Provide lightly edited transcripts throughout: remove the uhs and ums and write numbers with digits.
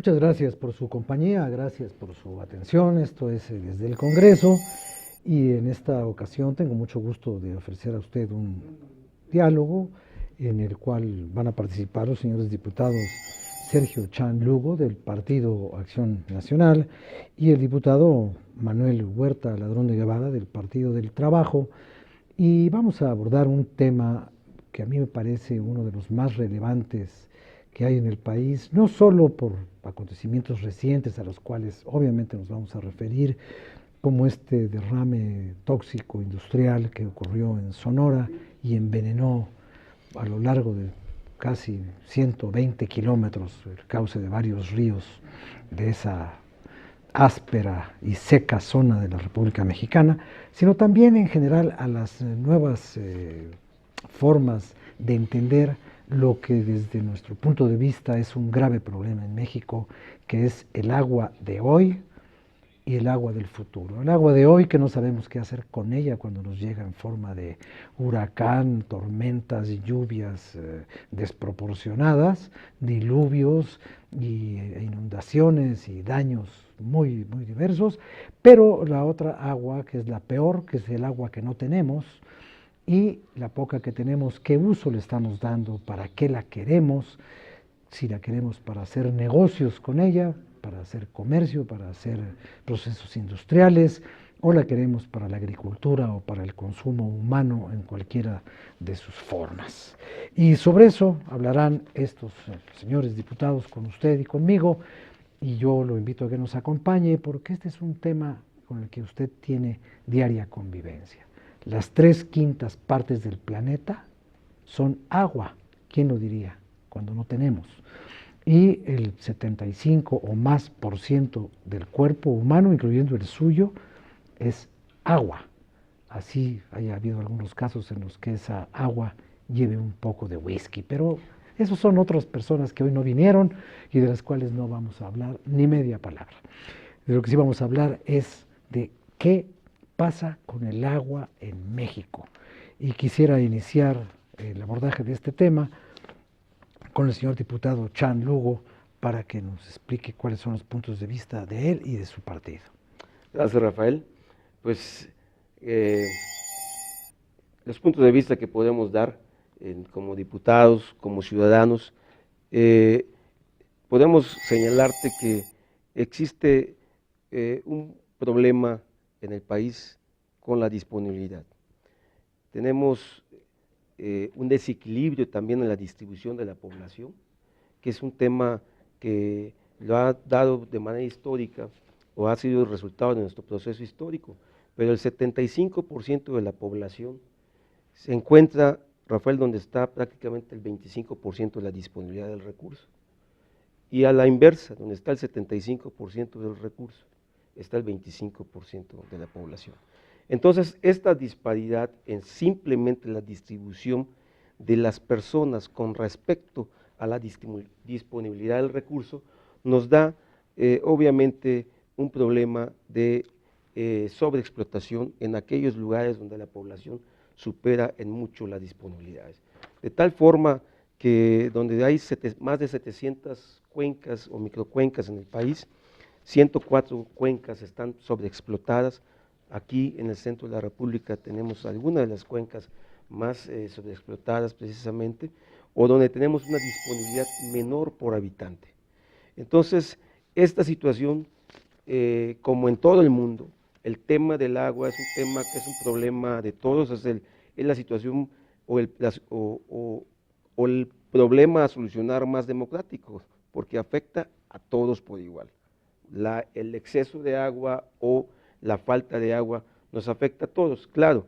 Muchas gracias por su compañía, gracias por su atención. Esto es desde el Congreso y en esta ocasión tengo mucho gusto de ofrecer a usted un diálogo en el cual van a participar los señores diputados Sergio Chan Lugo del Partido Acción Nacional y el diputado Manuel Huerta Ladrón de Guevara del Partido del Trabajo, y vamos a abordar un tema que a mí me parece uno de los más relevantes que hay en el país, no solo por acontecimientos recientes a los cuales obviamente nos vamos a referir, como este derrame tóxico industrial que ocurrió en Sonora y envenenó a lo largo de casi 120 kilómetros el cauce de varios ríos de esa áspera y seca zona de la República Mexicana, sino también en general a las nuevas formas de entender lo que desde nuestro punto de vista es un grave problema en México, que es el agua de hoy y el agua del futuro. El agua de hoy, que no sabemos qué hacer con ella cuando nos llega en forma de huracán, tormentas y lluvias desproporcionadas, diluvios y inundaciones y daños muy, muy diversos, pero la otra agua, que es la peor, que es el agua que no tenemos, y la poca que tenemos, qué uso le estamos dando, para qué la queremos, si la queremos para hacer negocios con ella, para hacer comercio, para hacer procesos industriales, o la queremos para la agricultura o para el consumo humano en cualquiera de sus formas. Y sobre eso hablarán estos señores diputados con usted y conmigo, y yo lo invito a que nos acompañe porque este es un tema con el que usted tiene diaria convivencia. Las 3/5 partes del planeta son agua, ¿quién lo diría? Cuando no tenemos. Y el 75 o más por ciento del cuerpo humano, incluyendo el suyo, es agua. Así haya habido algunos casos en los que esa agua lleve un poco de whisky, pero esos son otras personas que hoy no vinieron y de las cuales no vamos a hablar ni media palabra. De lo que sí vamos a hablar es de qué pasa con el agua en México. Y quisiera iniciar el abordaje de este tema con el señor diputado Chan Lugo para que nos explique cuáles son los puntos de vista de él y de su partido. Gracias, Rafael. Pues los puntos de vista que podemos dar como diputados, como ciudadanos, podemos señalarte que existe un problema en el país con la disponibilidad. Tenemos un desequilibrio también en la distribución de la población, que es un tema que lo ha dado de manera histórica o ha sido el resultado de nuestro proceso histórico, pero el 75% de la población se encuentra, Rafael, donde está prácticamente el 25% de la disponibilidad del recurso, y a la inversa, donde está el 75% del recurso, está el 25% de la población. Entonces, esta disparidad en simplemente la distribución de las personas con respecto a la disponibilidad del recurso nos da obviamente un problema de sobreexplotación en aquellos lugares donde la población supera en mucho las disponibilidades. De tal forma que donde hay más de 700 cuencas o microcuencas en el país, 104 cuencas están sobreexplotadas. Aquí en el centro de la República tenemos algunas de las cuencas más sobreexplotadas precisamente, o donde tenemos una disponibilidad menor por habitante. Entonces, esta situación, como en todo el mundo, el tema del agua es un tema que es un problema de todos, es la situación o el problema a solucionar más democrático, porque afecta a todos por igual. El exceso de agua o la falta de agua nos afecta a todos. Claro,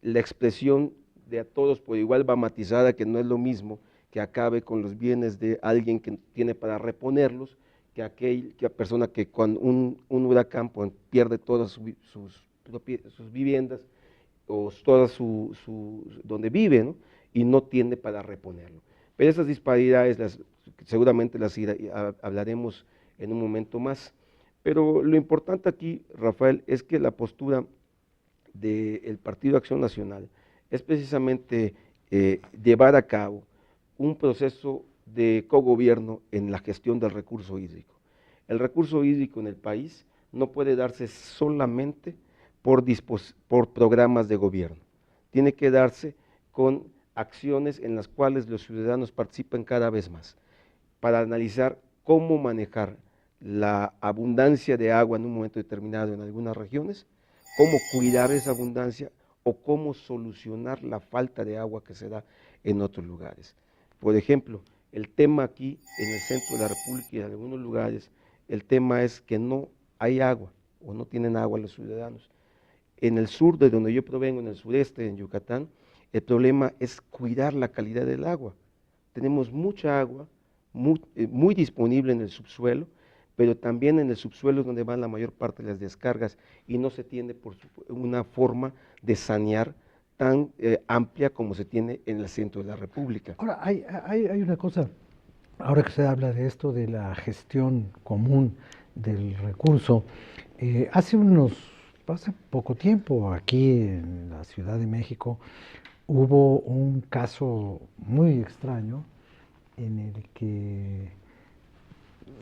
la expresión de a todos por igual va matizada, que no es lo mismo que acabe con los bienes de alguien que tiene para reponerlos, que aquella persona que cuando un huracán pierde todas sus viviendas o toda donde vive, ¿no? Y no tiene para reponerlo. Pero esas disparidades seguramente las hablaremos en un momento más. Pero lo importante aquí, Rafael, es que la postura del Partido Acción Nacional es precisamente llevar a cabo un proceso de cogobierno en la gestión del recurso hídrico. El recurso hídrico en el país no puede darse solamente por programas de gobierno, tiene que darse con acciones en las cuales los ciudadanos participan cada vez más, para analizar cómo manejar la abundancia de agua en un momento determinado en algunas regiones, cómo cuidar esa abundancia o cómo solucionar la falta de agua que se da en otros lugares. Por ejemplo, el tema aquí en el centro de la República y en algunos lugares, el tema es que no hay agua o no tienen agua los ciudadanos. En el sur, de donde yo provengo, en el sureste, en Yucatán, el problema es cuidar la calidad del agua. Tenemos mucha agua, muy disponible en el subsuelo, pero también en el subsuelo es donde van la mayor parte de las descargas y no se tiene una forma de sanear tan amplia como se tiene en el centro de la República. Ahora, hay una cosa, ahora que se habla de esto de la gestión común del recurso, hace poco tiempo aquí en la Ciudad de México hubo un caso muy extraño en el que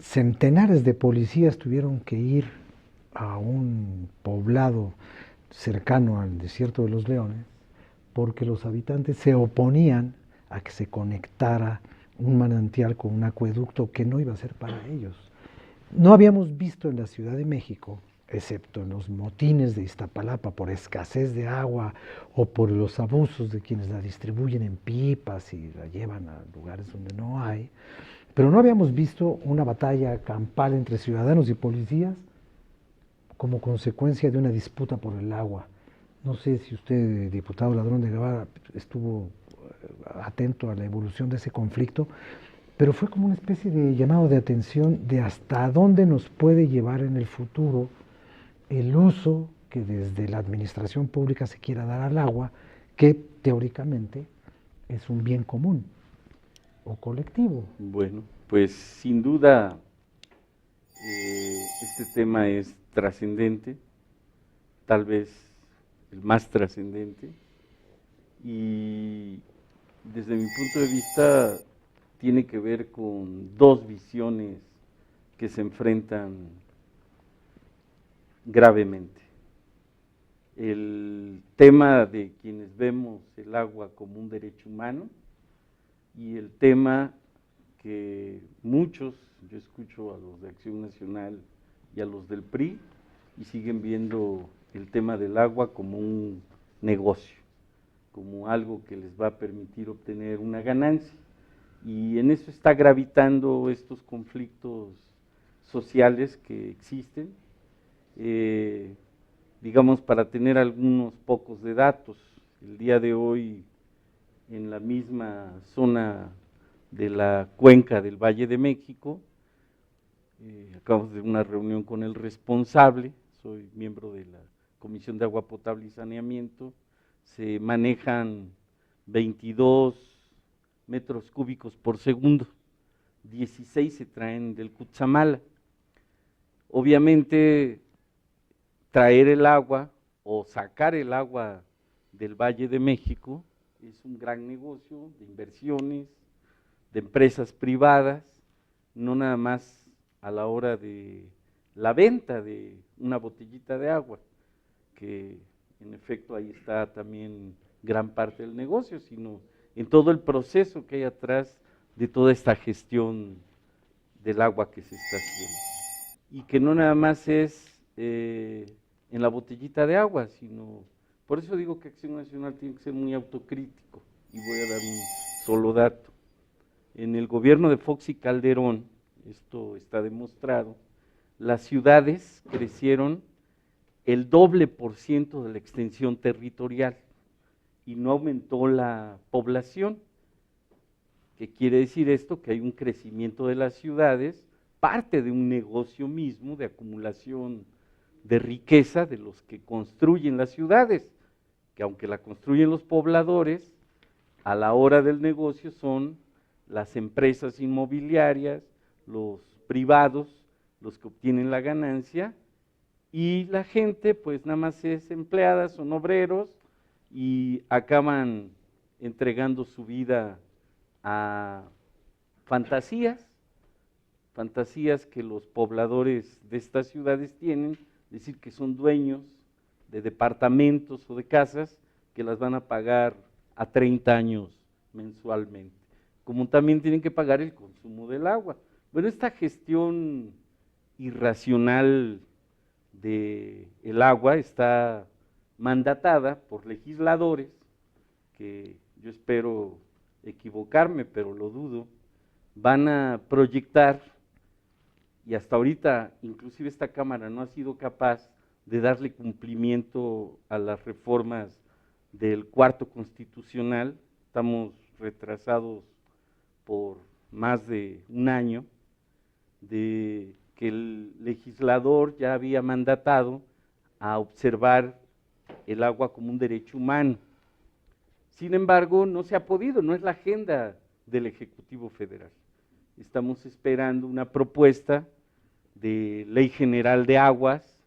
centenares de policías tuvieron que ir a un poblado cercano al desierto de los Leones porque los habitantes se oponían a que se conectara un manantial con un acueducto que no iba a ser para ellos. No habíamos visto en la Ciudad de México, excepto en los motines de Iztapalapa por escasez de agua o por los abusos de quienes la distribuyen en pipas y la llevan a lugares donde no hay, pero no habíamos visto una batalla campal entre ciudadanos y policías como consecuencia de una disputa por el agua. No sé si usted, diputado Ladrón de Guevara, estuvo atento a la evolución de ese conflicto, pero fue como una especie de llamado de atención de hasta dónde nos puede llevar en el futuro el uso que desde la administración pública se quiera dar al agua, que teóricamente es un bien común o colectivo. Bueno, pues sin duda este tema es trascendente, tal vez el más trascendente, y desde mi punto de vista tiene que ver con dos visiones que se enfrentan gravemente. El tema de quienes vemos el agua como un derecho humano y el tema que muchos, yo escucho a los de Acción Nacional y a los del PRI, y siguen viendo el tema del agua como un negocio, como algo que les va a permitir obtener una ganancia. Y en eso está gravitando estos conflictos sociales que existen. Digamos, para tener algunos pocos de datos, el día de hoy en la misma zona de la cuenca del Valle de México, acabamos de una reunión con el responsable, soy miembro de la Comisión de Agua Potable y Saneamiento, se manejan 22 metros cúbicos por segundo, 16 se traen del Cutzamala. Obviamente traer el agua o sacar el agua del Valle de México es un gran negocio de inversiones, de empresas privadas, no nada más a la hora de la venta de una botellita de agua, que en efecto ahí está también gran parte del negocio, sino en todo el proceso que hay atrás de toda esta gestión del agua que se está haciendo. Y que no nada más es en la botellita de agua, sino, por eso digo que Acción Nacional tiene que ser muy autocrítico, y voy a dar un solo dato. En el gobierno de Fox y Calderón, esto está demostrado, las ciudades crecieron el doble % de la extensión territorial y no aumentó la población. ¿Qué quiere decir esto? Que hay un crecimiento de las ciudades, parte de un negocio mismo de acumulación de riqueza de los que construyen las ciudades, que aunque la construyen los pobladores, a la hora del negocio son las empresas inmobiliarias, los privados, los que obtienen la ganancia, y la gente pues nada más es empleada, son obreros y acaban entregando su vida a fantasías, fantasías que los pobladores de estas ciudades tienen, es decir, que son dueños de departamentos o de casas que las van a pagar a 30 años mensualmente, como también tienen que pagar el consumo del agua. Bueno, esta gestión irracional del agua está mandatada por legisladores, que yo espero equivocarme, pero lo dudo, van a proyectar, y hasta ahorita inclusive esta Cámara no ha sido capaz de darle cumplimiento a las reformas del cuarto constitucional. Estamos retrasados por más de un año, de que el legislador ya había mandatado a observar el agua como un derecho humano. Sin embargo, no se ha podido, no es la agenda del Ejecutivo Federal. Estamos esperando una propuesta de Ley General de Aguas,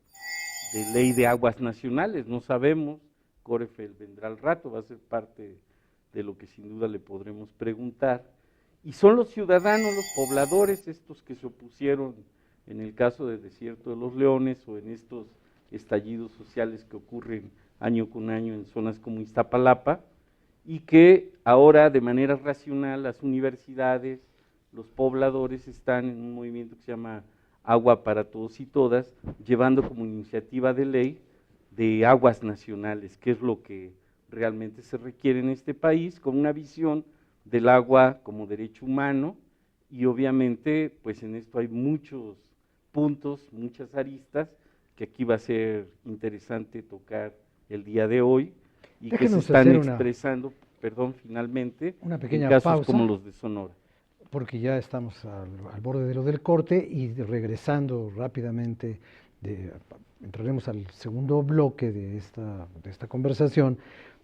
de Ley de Aguas Nacionales, no sabemos, Corefel vendrá al rato, va a ser parte de lo que sin duda le podremos preguntar, y son los ciudadanos, los pobladores, estos que se opusieron en el caso de Desierto de los Leones o en estos estallidos sociales que ocurren año con año en zonas como Iztapalapa, y que ahora de manera racional las universidades, los pobladores están en un movimiento que se llama Agua para Todos y Todas, llevando como iniciativa de ley de aguas nacionales, que es lo que realmente se requiere en este país, con una visión del agua como derecho humano, y obviamente pues en esto hay muchos puntos, muchas aristas, que aquí va a ser interesante tocar el día de hoy, y que se están expresando, finalmente, una pequeña en casos pausa, como los de Sonora. Porque ya estamos al borde de lo del corte, y regresando rápidamente, entraremos al segundo bloque de esta conversación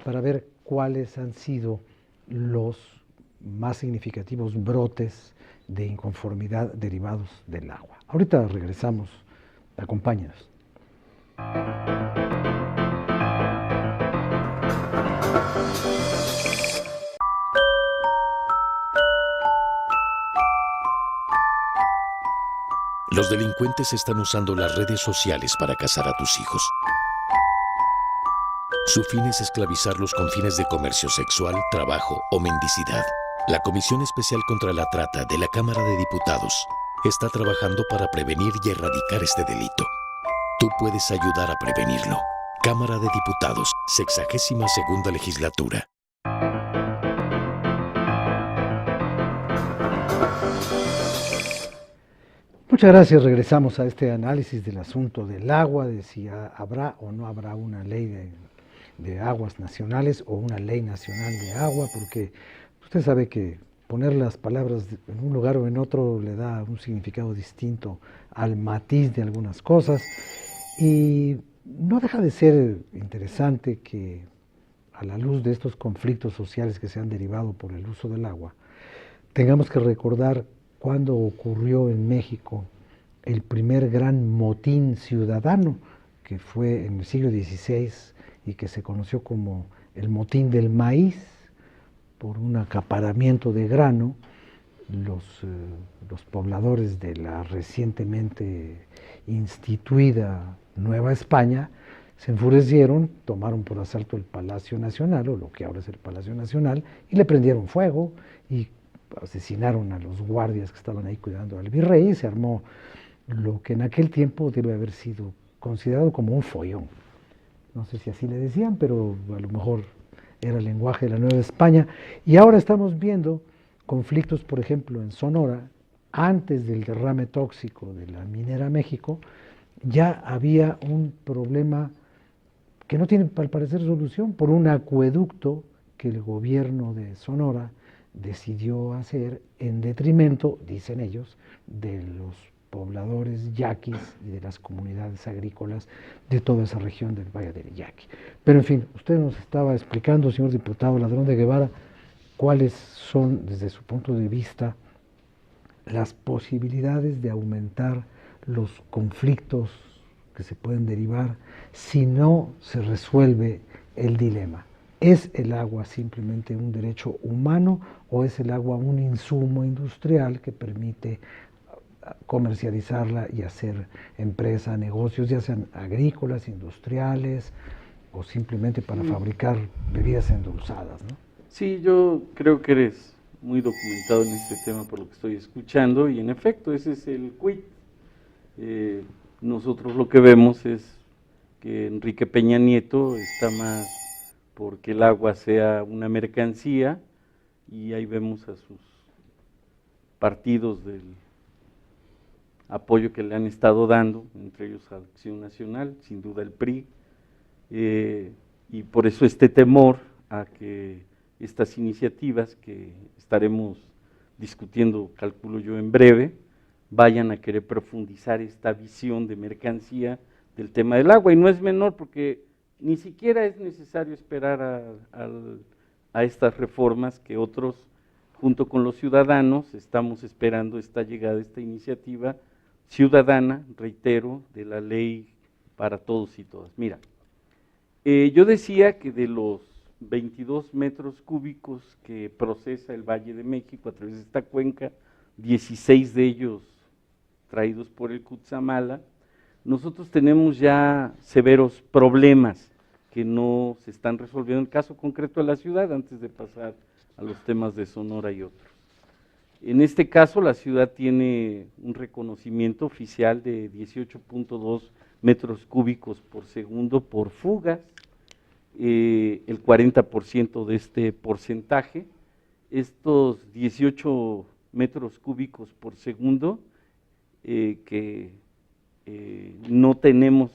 para ver cuáles han sido los más significativos brotes de inconformidad derivados del agua. Ahorita regresamos, acompáñenos. Los delincuentes están usando las redes sociales para cazar a tus hijos. Su fin es esclavizarlos con fines de comercio sexual, trabajo o mendicidad. La Comisión Especial contra la Trata de la Cámara de Diputados está trabajando para prevenir y erradicar este delito. Tú puedes ayudar a prevenirlo. Cámara de Diputados, 62ª Legislatura. Muchas gracias. Regresamos a este análisis del asunto del agua, de si habrá o no habrá una ley de aguas nacionales o una ley nacional de agua, porque usted sabe que poner las palabras en un lugar o en otro le da un significado distinto al matiz de algunas cosas, y no deja de ser interesante que a la luz de estos conflictos sociales que se han derivado por el uso del agua, tengamos que recordar cuando ocurrió en México el primer gran motín ciudadano, que fue en el siglo XVI y que se conoció como el motín del maíz, por un acaparamiento de grano. Los pobladores de la recientemente instituida Nueva España se enfurecieron, tomaron por asalto el Palacio Nacional, o lo que ahora es el Palacio Nacional, y le prendieron fuego y asesinaron a los guardias que estaban ahí cuidando al virrey, y se armó lo que en aquel tiempo debe haber sido considerado como un follón. No sé si así le decían, pero a lo mejor era el lenguaje de la Nueva España. Y ahora estamos viendo conflictos, por ejemplo, en Sonora. Antes del derrame tóxico de la minera México, ya había un problema que no tiene al parecer solución, por un acueducto que el gobierno de Sonora decidió hacer en detrimento, dicen ellos, de los pobladores yaquis y de las comunidades agrícolas de toda esa región del Valle del Yaqui. Pero en fin, usted nos estaba explicando, señor diputado Ladrón de Guevara, cuáles son, desde su punto de vista, las posibilidades de aumentar los conflictos que se pueden derivar si no se resuelve el dilema. ¿Es el agua simplemente un derecho humano o es el agua un insumo industrial que permite comercializarla y hacer empresa, negocios, ya sean agrícolas, industriales o simplemente para fabricar bebidas endulzadas, ¿no? Sí, yo creo que eres muy documentado en este tema por lo que estoy escuchando y en efecto ese es el quid. Nosotros lo que vemos es que Enrique Peña Nieto está más porque el agua sea una mercancía y ahí vemos a sus partidos del apoyo que le han estado dando, entre ellos a Acción Nacional, sin duda el PRI, y por eso este temor a que estas iniciativas que estaremos discutiendo, calculo yo en breve, vayan a querer profundizar esta visión de mercancía del tema del agua, y no es menor porque ni siquiera es necesario esperar a estas reformas que otros, junto con los ciudadanos, estamos esperando esta llegada, esta iniciativa ciudadana, reitero, de la ley para todos y todas. Mira, yo decía que de los 22 metros cúbicos que procesa el Valle de México a través de esta cuenca, 16 de ellos traídos por el Cutzamala, nosotros tenemos ya severos problemas que no se están resolviendo en el caso concreto de la ciudad, antes de pasar a los temas de Sonora y otros. En este caso, la ciudad tiene un reconocimiento oficial de 18.2 metros cúbicos por segundo por fugas, el 40% de este porcentaje. Estos 18 metros cúbicos por segundo no tenemos,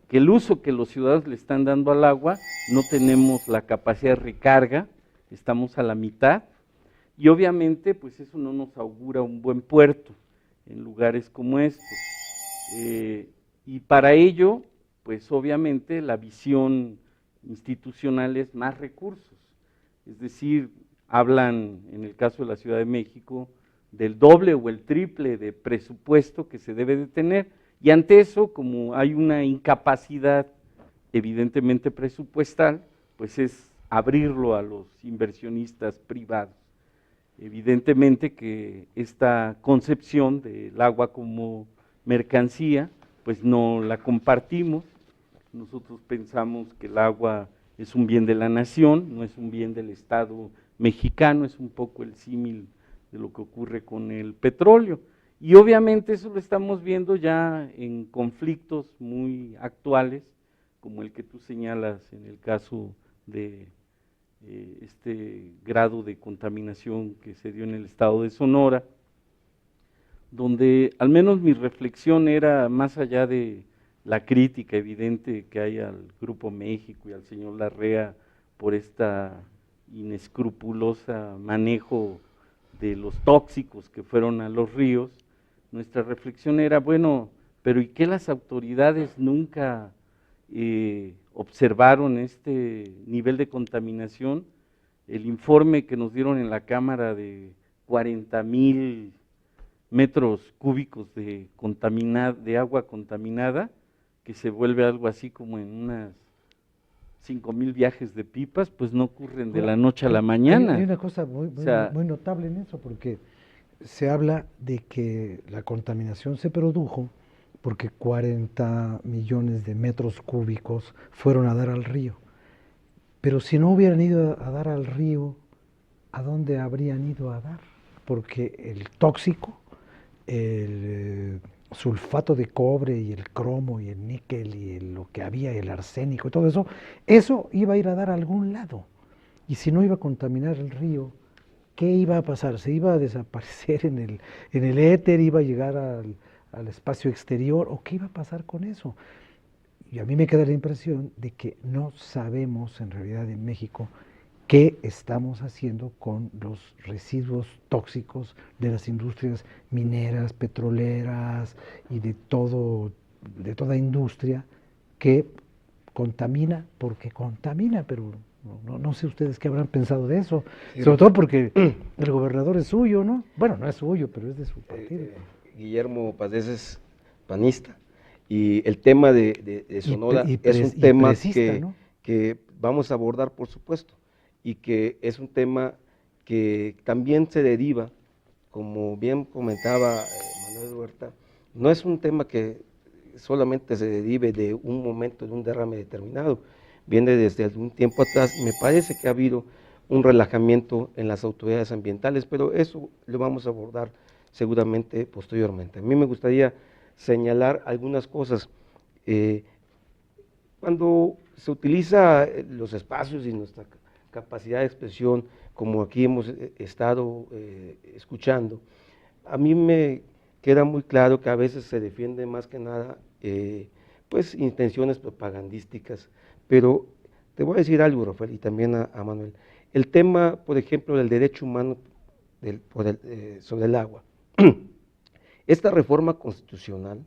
que el uso que los ciudadanos le están dando al agua, no tenemos la capacidad de recarga, estamos a la mitad, y obviamente pues eso no nos augura un buen puerto en lugares como estos. Y para ello, pues obviamente la visión institucional es más recursos, es decir, hablan en el caso de la Ciudad de México del doble o el triple de presupuesto que se debe de tener, y ante eso, como hay una incapacidad evidentemente presupuestal, pues es abrirlo a los inversionistas privados. Evidentemente que esta concepción del agua como mercancía, pues no la compartimos. Nosotros pensamos que el agua es un bien de la nación, no es un bien del Estado mexicano, es un poco el símil de lo que ocurre con el petróleo. Y obviamente eso lo estamos viendo ya en conflictos muy actuales, como el que tú señalas en el caso de este grado de contaminación que se dio en el estado de Sonora, donde al menos mi reflexión era, más allá de la crítica evidente que hay al Grupo México y al señor Larrea por esta inescrupulosa manejo de los tóxicos que fueron a los ríos, nuestra reflexión era, bueno, pero ¿y qué las autoridades nunca observaron este nivel de contaminación? El informe que nos dieron en la Cámara de 40,000 metros cúbicos de agua contaminada, que se vuelve algo así como en unas 5,000 viajes de pipas, pues no ocurren de la noche a la mañana. Hay una cosa muy notable en eso, porque se habla de que la contaminación se produjo porque 40 millones de metros cúbicos fueron a dar al río. Pero si no hubieran ido a dar al río, ¿a dónde habrían ido a dar? Porque el tóxico, el sulfato de cobre y el cromo y el níquel y lo que había, el arsénico y todo eso, eso iba a ir a dar a algún lado. Y si no iba a contaminar el río, ¿qué iba a pasar? ¿Se iba a desaparecer en el éter? ¿Iba a llegar al espacio exterior? ¿O qué iba a pasar con eso? Y a mí me queda la impresión de que no sabemos en realidad en México qué estamos haciendo con los residuos tóxicos de las industrias mineras, petroleras y de toda industria que contamina porque contamina, pero no sé ustedes qué habrán pensado de eso, sobre todo porque el gobernador es suyo, ¿no? Bueno, no es suyo, pero es de su partido. Guillermo Padez es panista, y el tema de Sonora es un tema que vamos a abordar, por supuesto, y que es un tema que también se deriva como bien comentaba Manuel Huerta, no es un tema que solamente se derive de un momento, de un derrame determinado, viene desde algún tiempo atrás. Me parece que ha habido un relajamiento en las autoridades ambientales, pero eso lo vamos a abordar seguramente posteriormente. A mí me gustaría señalar algunas cosas. Cuando se utiliza los espacios y nuestra capacidad de expresión, como aquí hemos estado escuchando, a mí me queda muy claro que a veces se defiende más que nada pues intenciones propagandísticas, pero te voy a decir algo, Rafael, y también a Manuel. El tema, por ejemplo, del derecho humano sobre el agua. Esta reforma constitucional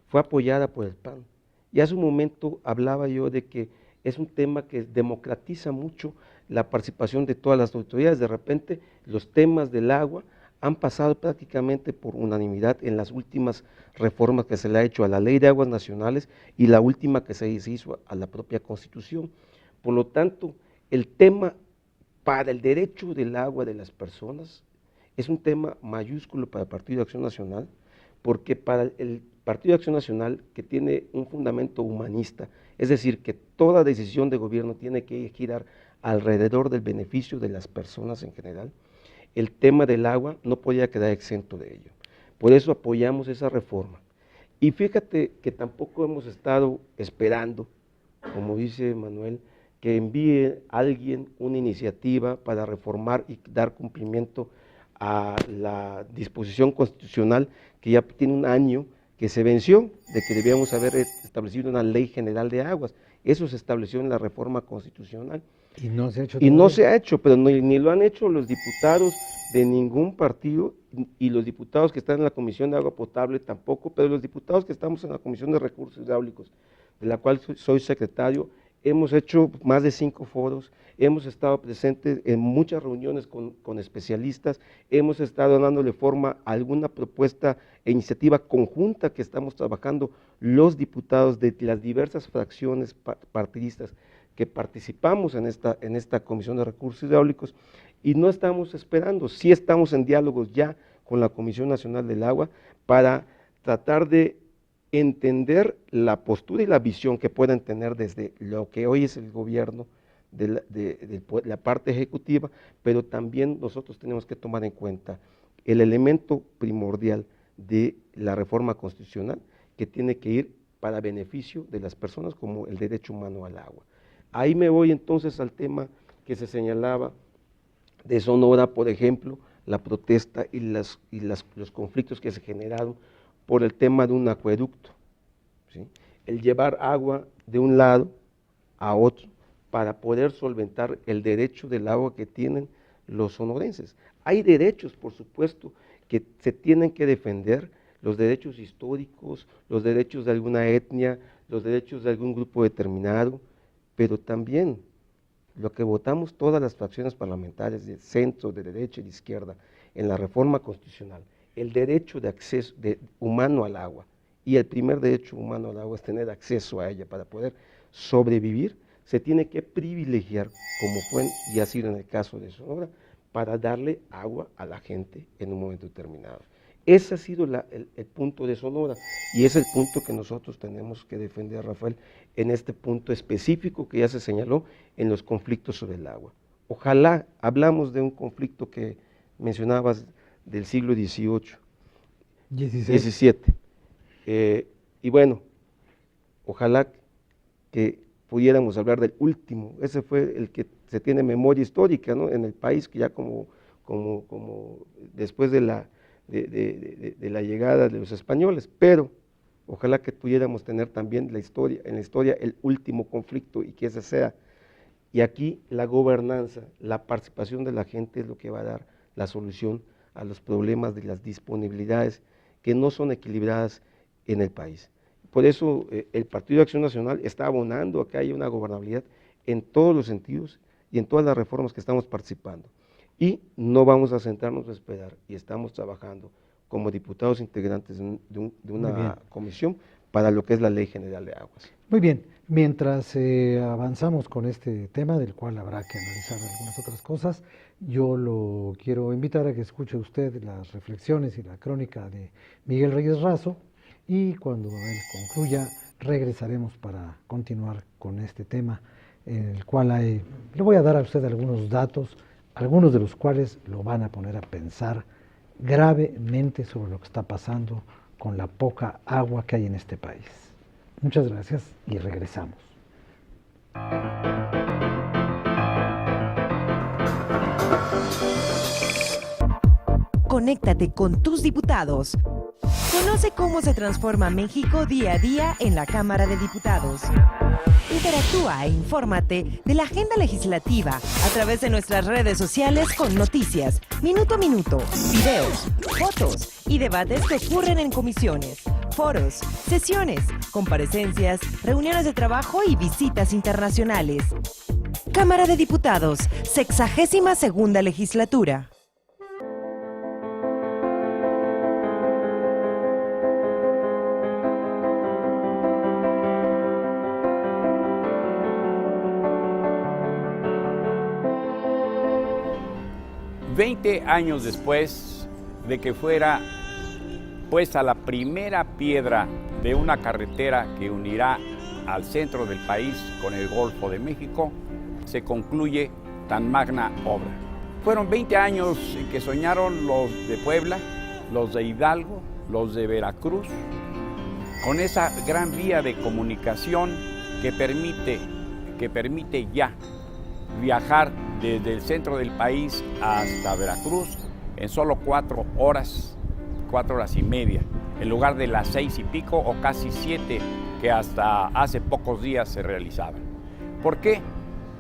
fue apoyada por el PAN, y hace un momento hablaba yo de que es un tema que democratiza mucho la participación de todas las autoridades. De repente los temas del agua han pasado prácticamente por unanimidad en las últimas reformas que se le ha hecho a la Ley de Aguas Nacionales y la última que se hizo a la propia Constitución. Por lo tanto, el tema para el derecho del agua de las personas es un tema mayúsculo para el Partido de Acción Nacional, porque para el Partido de Acción Nacional, que tiene un fundamento humanista, es decir, que toda decisión de gobierno tiene que girar alrededor del beneficio de las personas en general, el tema del agua no podía quedar exento de ello. Por eso apoyamos esa reforma. Y fíjate que tampoco hemos estado esperando, como dice Manuel, que envíe alguien una iniciativa para reformar y dar cumplimiento a la disposición constitucional que ya tiene un año que se venció, de que debíamos haber establecido una ley general de aguas. Eso se estableció en la reforma constitucional. Y no se ha hecho Y no todavía. se ha hecho, pero ni lo han hecho los diputados de ningún partido, y los diputados que están en la Comisión de Agua Potable tampoco, pero los diputados que estamos en la Comisión de Recursos Hidráulicos, de la cual soy secretario, hemos hecho más de 5 foros, hemos estado presentes en muchas reuniones con especialistas, hemos estado dándole forma a alguna propuesta e iniciativa conjunta que estamos trabajando los diputados de las diversas fracciones partidistas que participamos en esta Comisión de Recursos Hidráulicos, y no estamos esperando, sí estamos en diálogos ya con la Comisión Nacional del Agua para tratar de entender la postura y la visión que puedan tener desde lo que hoy es el gobierno de la parte ejecutiva, pero también nosotros tenemos que tomar en cuenta el elemento primordial de la reforma constitucional, que tiene que ir para beneficio de las personas, como el derecho humano al agua. Ahí me voy entonces al tema que se señalaba de Sonora, por ejemplo, la protesta y los conflictos que se generaron por el tema de un acueducto, ¿sí? El llevar agua de un lado a otro para poder solventar el derecho del agua que tienen los sonorenses. Hay derechos, por supuesto, que se tienen que defender, los derechos históricos, los derechos de alguna etnia, los derechos de algún grupo determinado, pero también lo que votamos todas las fracciones parlamentarias de centro, de derecha y de izquierda en la reforma constitucional, el derecho de acceso humano al agua, y el primer derecho humano al agua es tener acceso a ella para poder sobrevivir, se tiene que privilegiar, como fue y ha sido en el caso de Sonora, para darle agua a la gente en un momento determinado. Ese ha sido el punto de Sonora, y es el punto que nosotros tenemos que defender, Rafael, en este punto específico que ya se señaló en los conflictos sobre el agua. Ojalá, hablamos de un conflicto que mencionabas del siglo XVIII, 17, y bueno, ojalá que pudiéramos hablar del último, ese fue el que se tiene memoria histórica, ¿no?, en el país, que ya como después de la llegada de los españoles, pero ojalá que pudiéramos tener también en la historia el último conflicto, y que ese sea, y aquí la gobernanza, la participación de la gente es lo que va a dar la solución a los problemas de las disponibilidades que no son equilibradas en el país. Por eso el Partido de Acción Nacional está abonando a que haya una gobernabilidad en todos los sentidos y en todas las reformas que estamos participando. Y no vamos a sentarnos a esperar, y estamos trabajando como diputados integrantes de una comisión para lo que es la Ley General de Aguas. Muy bien, mientras avanzamos con este tema, del cual habrá que analizar algunas otras cosas, yo lo quiero invitar a que escuche usted las reflexiones y la crónica de Miguel Reyes Razo, y cuando él concluya regresaremos para continuar con este tema, en el cual le voy a dar a usted algunos datos, algunos de los cuales lo van a poner a pensar gravemente sobre lo que está pasando con la poca agua que hay en este país. Muchas gracias y regresamos. Conéctate con tus diputados. Conoce cómo se transforma México día a día en la Cámara de Diputados. Interactúa e infórmate de la agenda legislativa a través de nuestras redes sociales con noticias, minuto a minuto, videos, fotos y debates que ocurren en comisiones, foros, sesiones, comparecencias, reuniones de trabajo y visitas internacionales. Cámara de Diputados, 62ª legislatura. Veinte años después de que fuera puesta la primera piedra de una carretera que unirá al centro del país con el Golfo de México, se concluye tan magna obra. Fueron 20 años que soñaron los de Puebla, los de Hidalgo, los de Veracruz, con esa gran vía de comunicación que permite ya viajar desde el centro del país hasta Veracruz en solo 4 horas y media, en lugar de las 6 y pico o casi 7 que hasta hace pocos días se realizaban. ¿Por qué?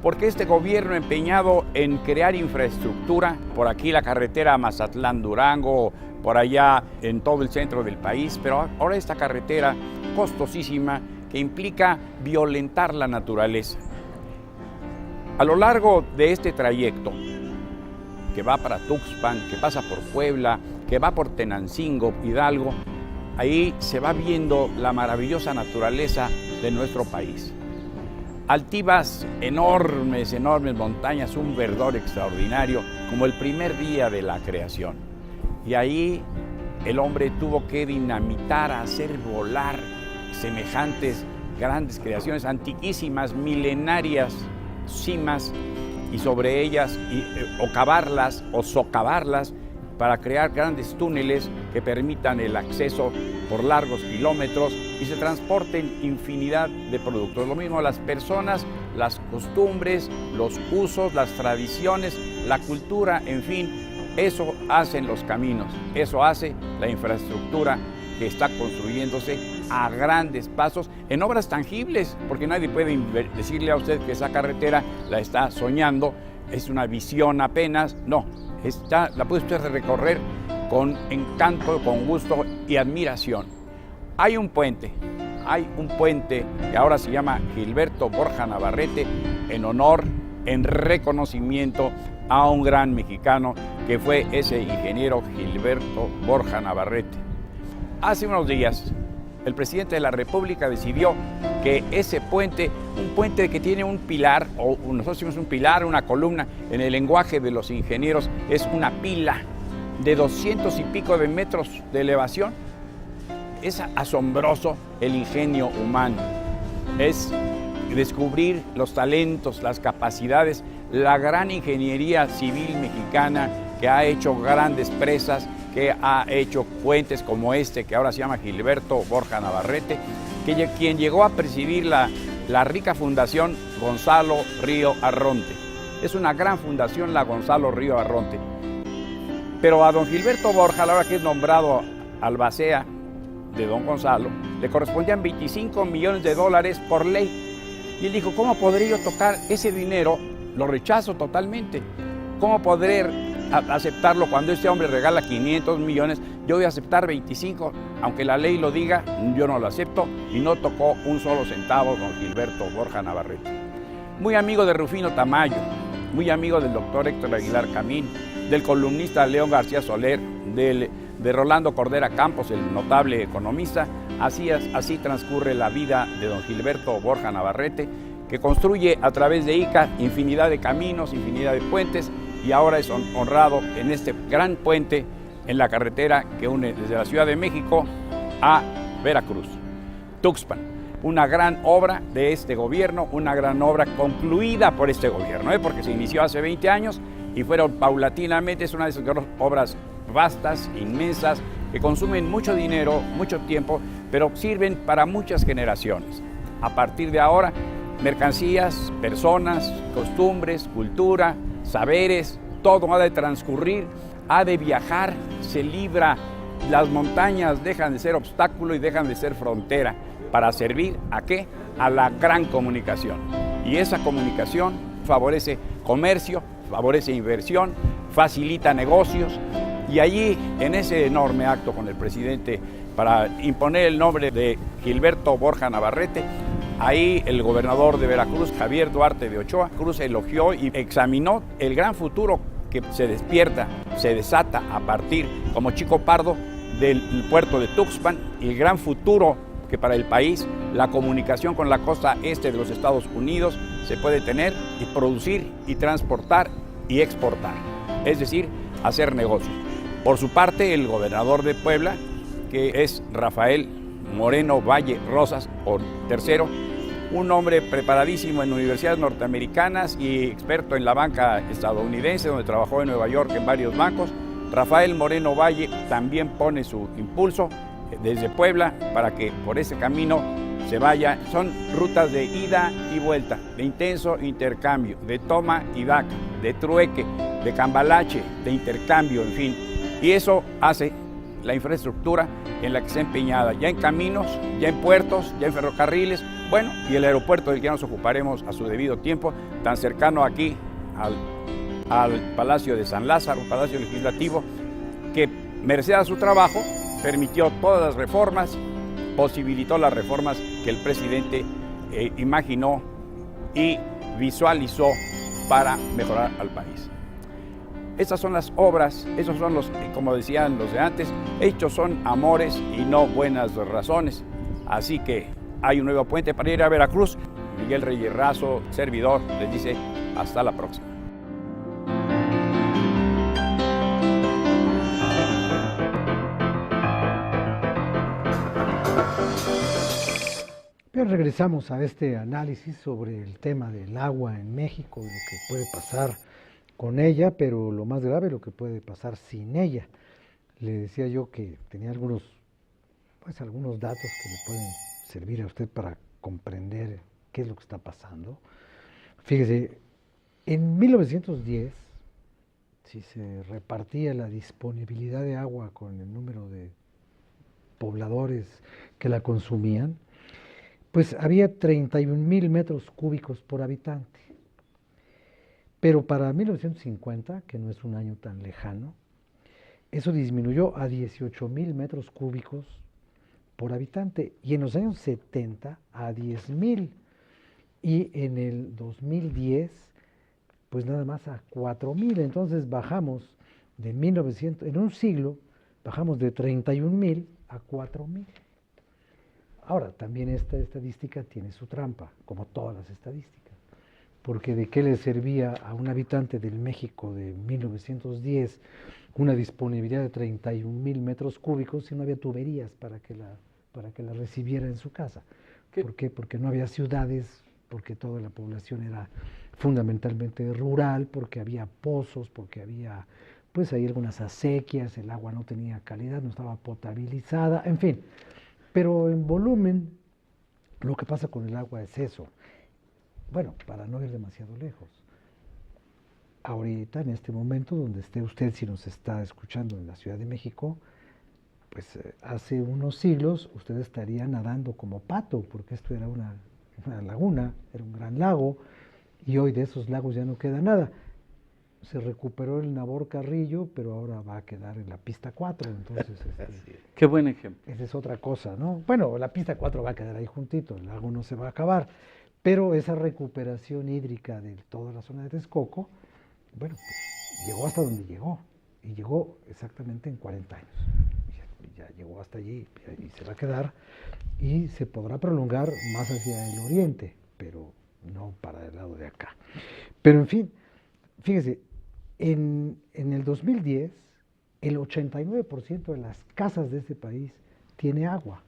Porque este gobierno empeñado en crear infraestructura, por aquí la carretera Mazatlán-Durango, por allá en todo el centro del país, pero ahora esta carretera costosísima que implica violentar la naturaleza. A lo largo de este trayecto, que va para Tuxpan, que pasa por Puebla, que va por Tenancingo, Hidalgo, ahí se va viendo la maravillosa naturaleza de nuestro país. Altivas, enormes montañas, un verdor extraordinario, como el primer día de la creación. Y ahí el hombre tuvo que dinamitar, hacer volar semejantes grandes creaciones, antiquísimas, milenarias, cimas, y sobre ellas o cavarlas o socavarlas para crear grandes túneles que permitan el acceso por largos kilómetros y se transporten infinidad de productos. Lo mismo las personas, las costumbres, los usos, las tradiciones, la cultura, en fin, eso hacen los caminos, eso hace la infraestructura que está construyéndose a grandes pasos en obras tangibles, porque nadie puede decirle a usted que esa carretera la está soñando, es una visión apenas, no, la puede usted recorrer con encanto, con gusto y admiración. Hay un puente que ahora se llama Gilberto Borja Navarrete, en honor, en reconocimiento a un gran mexicano que fue ese ingeniero Gilberto Borja Navarrete. Hace unos días, el presidente de la República decidió que ese puente, un puente que tiene un pilar, o nosotros decimos un pilar, una columna, en el lenguaje de los ingenieros, es una pila de 200 y pico de metros de elevación. Es asombroso el ingenio humano. Es descubrir los talentos, las capacidades, la gran ingeniería civil mexicana que ha hecho grandes presas, que ha hecho puentes como este, que ahora se llama Gilberto Borja Navarrete, quien llegó a presidir la rica fundación Gonzalo Río Arronte. Es una gran fundación la Gonzalo Río Arronte. Pero a don Gilberto Borja, a la hora que es nombrado albacea de don Gonzalo, le correspondían $25 millones por ley. Y él dijo, ¿cómo podré yo tocar ese dinero? Lo rechazo totalmente. ¿Cómo podré aceptarlo cuando este hombre regala 500 millones? Yo voy a aceptar 25, aunque la ley lo diga, yo no lo acepto, y no tocó un solo centavo don Gilberto Borja Navarrete. Muy amigo de Rufino Tamayo, muy amigo del doctor Héctor Aguilar Camín, del columnista León García Soler, de Rolando Cordera Campos, el notable economista, Así transcurre la vida de don Gilberto Borja Navarrete, que construye a través de Ica infinidad de caminos, infinidad de puentes, y ahora es honrado en este gran puente en la carretera que une desde la Ciudad de México a Veracruz, Tuxpan. Una gran obra de este gobierno, una gran obra concluida por este gobierno, porque se inició hace 20 años y fueron paulatinamente, es una de esas obras vastas, inmensas, que consumen mucho dinero, mucho tiempo, pero sirven para muchas generaciones. A partir de ahora, mercancías, personas, costumbres, cultura, saberes, todo ha de transcurrir, ha de viajar, se libra, las montañas dejan de ser obstáculo y dejan de ser frontera, para servir ¿a qué? A la gran comunicación. Y esa comunicación favorece comercio, favorece inversión, facilita negocios, y allí, en ese enorme acto con el presidente para imponer el nombre de Gilberto Borja Navarrete, ahí el gobernador de Veracruz, Javier Duarte de Ochoa Cruz, elogió y examinó el gran futuro que se despierta, se desata a partir, como chico pardo, del puerto de Tuxpan, y el gran futuro que para el país la comunicación con la costa este de los Estados Unidos se puede tener y producir y transportar y exportar, es decir, hacer negocios. Por su parte, el gobernador de Puebla, que es Rafael Moreno Valle Rosas, o tercero, un hombre preparadísimo en universidades norteamericanas y experto en la banca estadounidense, donde trabajó en Nueva York en varios bancos. Rafael Moreno Valle también pone su impulso desde Puebla para que por ese camino se vaya. Son rutas de ida y vuelta, de intenso intercambio, de toma y daca, de trueque, de cambalache, de intercambio, en fin. Y eso hace la infraestructura en la que está empeñada, ya en caminos, ya en puertos, ya en ferrocarriles, bueno, y el aeropuerto del que nos ocuparemos a su debido tiempo, tan cercano aquí al Palacio de San Lázaro, Palacio Legislativo, que merced a su trabajo permitió todas las reformas, posibilitó las reformas que el presidente imaginó y visualizó para mejorar al país. Estas son las obras, esos son los, como decían los de antes, hechos son amores y no buenas razones. Así que hay un nuevo puente para ir a Veracruz. Miguel Reyes Razo, servidor, les dice hasta la próxima. Bien, regresamos a este análisis sobre el tema del agua en México y lo que puede pasar con ella, pero lo más grave, lo que puede pasar sin ella. Le decía yo que tenía algunos datos que le pueden servir a usted para comprender qué es lo que está pasando. Fíjese, en 1910, si se repartía la disponibilidad de agua con el número de pobladores que la consumían, pues había 31,000 metros cúbicos por habitante. Pero para 1950, que no es un año tan lejano, eso disminuyó a 18,000 metros cúbicos por habitante, y en los años 70 a 10,000, y en el 2010 pues nada más a 4,000. Entonces bajamos de 1900, en un siglo bajamos de 31,000 a 4,000. Ahora, también esta estadística tiene su trampa, como todas las estadísticas, porque ¿de qué le servía a un habitante del México de 1910 una disponibilidad de 31,000 metros cúbicos si no había tuberías para que la recibiera en su casa? ¿Por qué? Porque no había ciudades, porque toda la población era fundamentalmente rural, porque había pozos, porque había pues ahí algunas acequias, el agua no tenía calidad, no estaba potabilizada, en fin. Pero en volumen, lo que pasa con el agua es eso. Bueno, para no ir demasiado lejos, ahorita, en este momento, donde esté usted, si nos está escuchando en la Ciudad de México, pues hace unos siglos usted estaría nadando como pato, porque esto era una laguna, era un gran lago, y hoy de esos lagos ya no queda nada. Se recuperó el Nabor Carrillo, pero ahora va a quedar en la pista 4, entonces... Qué buen ejemplo. Esa es otra cosa, ¿no? Bueno, la pista 4 va a quedar ahí juntito, el lago no se va a acabar, pero esa recuperación hídrica de toda la zona de Texcoco, bueno, pues llegó hasta donde llegó, y llegó exactamente en 40 años. ya llegó hasta allí y se va a quedar, y se podrá prolongar más hacia el oriente, pero no para el lado de acá. Pero en fin, fíjese, en el 2010, el 89% de las casas de este país tiene agua,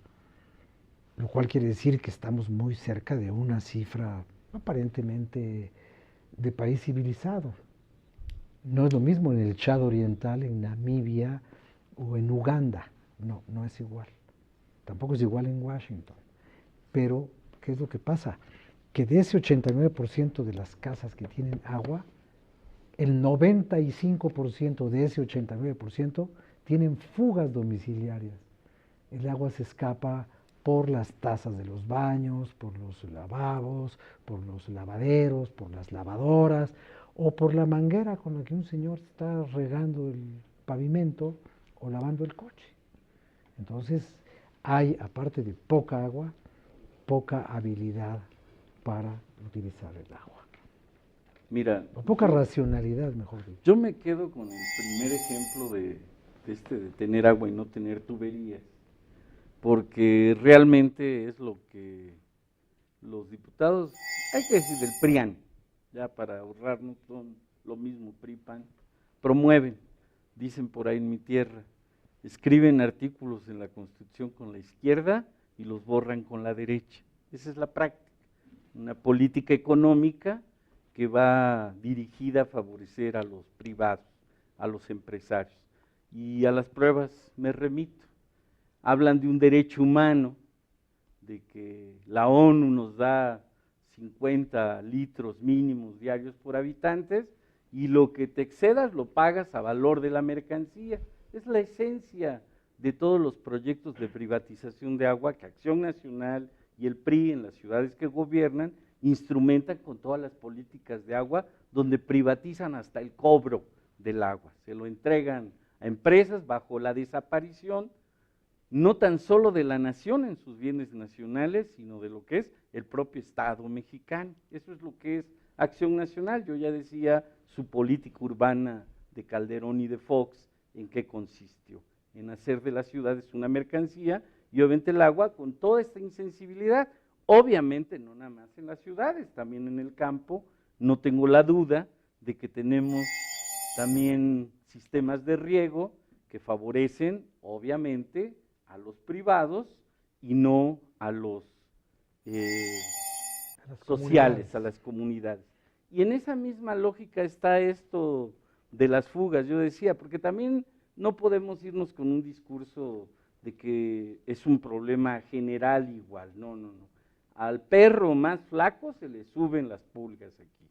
lo cual quiere decir que estamos muy cerca de una cifra aparentemente de país civilizado. No es lo mismo en el Chad Oriental, en Namibia o en Uganda, no es igual. Tampoco es igual en Washington. Pero, ¿qué es lo que pasa? Que de ese 89% de las casas que tienen agua, el 95% de ese 89% tienen fugas domiciliarias. El agua se escapa por las tazas de los baños, por los lavabos, por los lavaderos, por las lavadoras, o por la manguera con la que un señor está regando el pavimento o lavando el coche. Entonces, hay, aparte de poca agua, poca habilidad para utilizar el agua. Mira, O poca racionalidad, mejor dicho. yo me quedo con el primer ejemplo de tener agua y no tener tuberías, porque realmente es lo que los diputados, hay que decir del PRIAN, ya para ahorrarnos, son lo mismo PRI-PAN, promueven, dicen por ahí en mi tierra, escriben artículos en la Constitución con la izquierda y los borran con la derecha. Esa es la práctica, una política económica que va dirigida a favorecer a los privados, a los empresarios. Y a las pruebas me remito. Hablan de un derecho humano, de que la ONU nos da 50 litros mínimos diarios por habitantes y lo que te excedas lo pagas a valor de la mercancía. Es la esencia de todos los proyectos de privatización de agua que Acción Nacional y el PRI en las ciudades que gobiernan instrumentan con todas las políticas de agua, donde privatizan hasta el cobro del agua, se lo entregan a empresas bajo la desaparición, no tan solo de la nación en sus bienes nacionales, sino de lo que es el propio Estado mexicano. Eso es lo que es Acción Nacional. Yo ya decía su política urbana de Calderón y de Fox, ¿en qué consistió? En hacer de las ciudades una mercancía y obviamente el agua con toda esta insensibilidad. Obviamente no nada más en las ciudades, también en el campo, no tengo la duda de que tenemos también sistemas de riego que favorecen obviamente a los privados y no a los sociales, a las comunidades. Y en esa misma lógica está esto de las fugas, yo decía, porque también no podemos irnos con un discurso de que es un problema general igual, no. Al perro más flaco se le suben las pulgas aquí.